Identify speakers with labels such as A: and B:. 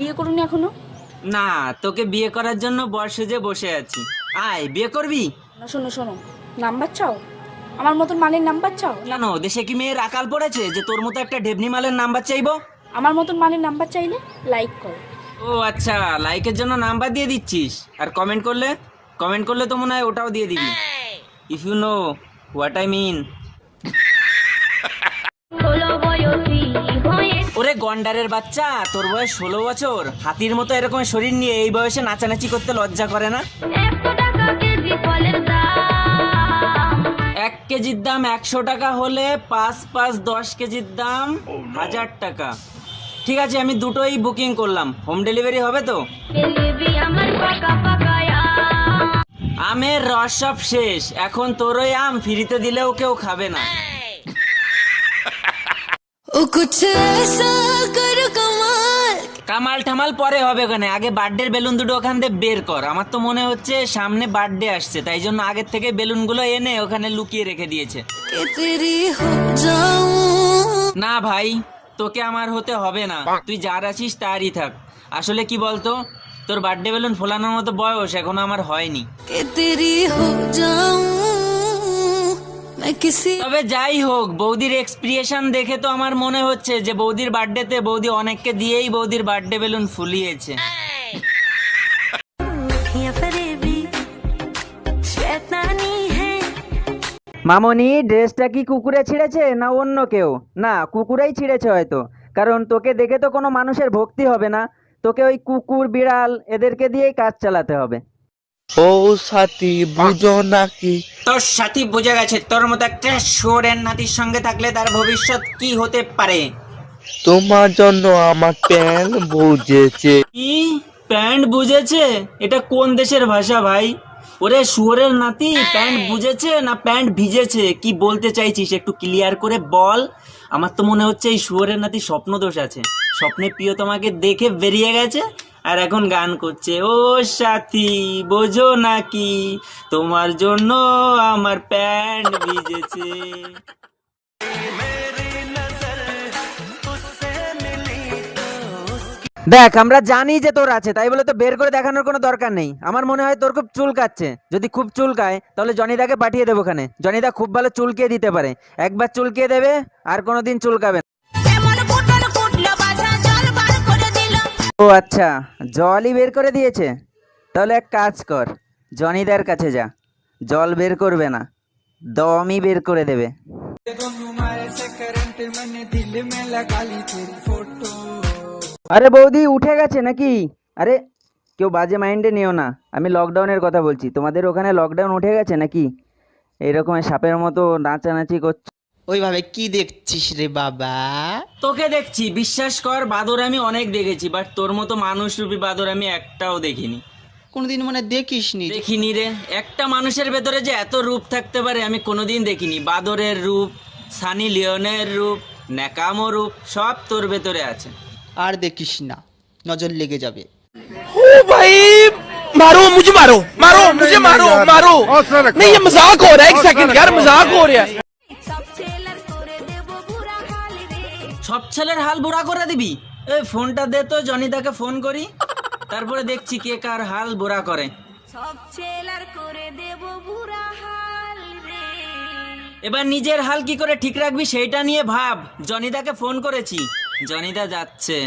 A: বিয়ে করুনি এখনো?
B: না, তোকে বিয়ে করার জন্য বর সেজে বসে আছি। আয়, বিয়ে করবি?
A: না, শোনো শোনো, নাম্বার চাও? আমার মতন মানের নাম্বার চাও?
B: কেন, দেশে কি মেয়ের আকাল পড়েছে যে তোর মতো একটা ঢেবনি মালের নাম্বার চাইবো?
A: আমার মতন মানের নাম্বার চাইলে লাইক করো।
B: ও আচ্ছা, লাইকের জন্য নাম্বার দিয়ে দিচ্ছিস। আর কমেন্ট করলে তো মনে হয় ওটাও দিয়ে দিবি। If you know what I mean. ওরে গন্ডারের বাচ্চা, তোর বয়স 16 বছর, হাতির মতো এরকম শরীর নিয়ে এই বয়সে নাচানাচি করতে লজ্জা করে না? 1 কেজির দাম 100 টাকা হলে 5 5 10 কেজির দাম 1000 টাকা। ঠিক আছে, আমি দুটোই বুকিং করলাম। হোম ডেলিভারি হবে তো? আমের রস সব শেষ, এখন তোর ওই আম ফ্রিতে দিলেও কেউ খাবে না। কামাল ঠামাল পরে হবে, ওখানে আগে বার্থডের বেলুন দুটো ওখান থেকে বের কর। আমার তো মনে হচ্ছে সামনে বার্থডে আসছে, তাই জন্য আগের থেকে বেলুনগুলো এনে ওখানে লুকিয়ে রেখে দিয়েছে। না ভাই, তোকে আমার হতে হবে না, তুই যার আছিস তারই থাক। আসলে কি বলতো, তোর বার্থডে বেলুন ফোলানোর মতো বয়স এখনো আমার হয়নি। তবে যাই হোক, বৌদির এক্সপ্রেশন দেখে তো আমার মনে হচ্ছে যে বৌদির বার্থডেতে বৌদি অনেককে দিয়েই বৌদির বার্থডে বেলুন ফুলিয়েছে। মামনি, ড্রেসটা কি কুকুরে ছিঁড়েছে না অন্য কেউ? না, কুকুরেই ছিঁড়েছে হয়তো, কারণ তোকে দেখে তো কোনো মানুষের ভক্তি হবে না। তোকে ওই কুকুর বিড়াল এদেরকে দিয়েই কাজ চালাতে হবে।
C: ও সাথী, বুঝো নাকি?
B: তোর সাথী বুঝে গেছে, তোর মতো একটা শুয়োরের নাতির সঙ্গে থাকলে তার ভবিষ্যৎ কি হতে পারে।
C: তোমার জন্য আমার প্যান্ট বুঝেছে।
B: কি প্যান্ট বুঝেছে? এটা কোন দেশের ভাষা ভাই? ওরে শুয়োরের নাতি, প্যান্ট বুঝেছে না প্যান্ট ভিজেছে? কি বলতে চাইছিস একটু ক্লিয়ার করে বল। আমার তো মনে হচ্ছে এই শুয়োরের নাতি স্বপ্ন দোষ আছে, স্বপ্নে প্রিয় তোমাকে দেখে বেরিয়ে গেছে আর এখন গান করছে, ও সাথী বোঝো নাকি তোমার জন্য আমার প্যান্ট ভিজেছে। দেখ, আমরা জানি যে তোর আছে, তাই বলে তো বের করে দেখানোর কোনো দরকার নেই। আমার মনে হয় তোর খুব চুলকাচ্ছে, যদি খুব চুলকায় তাহলে জনিদাকে পাঠিয়ে দেবো ওখানে। জনিদা খুব ভালো চুলকিয়ে দিতে পারে, একবার চুলকিয়ে দেবে আর কোনোদিন চুলকাবে না। ও আচ্ছা, জলই বের করে দিয়েছে। তাহলে এক কাজ কর, জনিদার কাছে যা, জল বের করবে না, দমই বের করে দেবে। আরে বৌদি উঠে গেছে নাকি? আরে কেউ বাজে মাইন্ডে নিও না, আমি লকডাউনের কথা বলছি। তোমাদের ওখানে লকডাউন উঠে গেছে নাকি? এইরকম সাপের মতো নাচানাচি করছো।
D: ওইভাবে কি দেখছিস রে বাবা?
B: তোকে দেখছি, বিশ্বাস কর, বাদর আমি অনেক দেখেছি, বাট তোর মতো মানুষ রূপী বাদর আমি একটাও দেখিনি।
D: কোনোদিন মনে দেখিসনি?
B: দেখিনি রে, একটা মানুষের ভেতরে যে এত রূপ থাকতে পারে আমি কোনোদিন দেখিনি। বাদরের রূপ, সানি লিওনের রূপ, ন্যাকামো রূপ সব তোর ভেতরে আছে।
D: আর দেখিস না, নজর লেগে যাবে।
E: ओ भाई, मारो मुझे, मारो मारो मुझे, मारो मारो। नहीं, ये मजाक हो रहा है, एक सेकंड यार, मजाक हो रहा है।
B: সব ছেলের হাল বুড়া করে দিবি? এই ফোনটা দে তো, জনিদাকে ফোন করি, তারপরে দেখছি কে কার হাল বুড়া করে। এবার নিজের হাল কি করে ঠিক রাখবি সেইটা নিয়ে ভাব। জনিদাকে ফোন করেছি, জনিদা যাচ্ছে।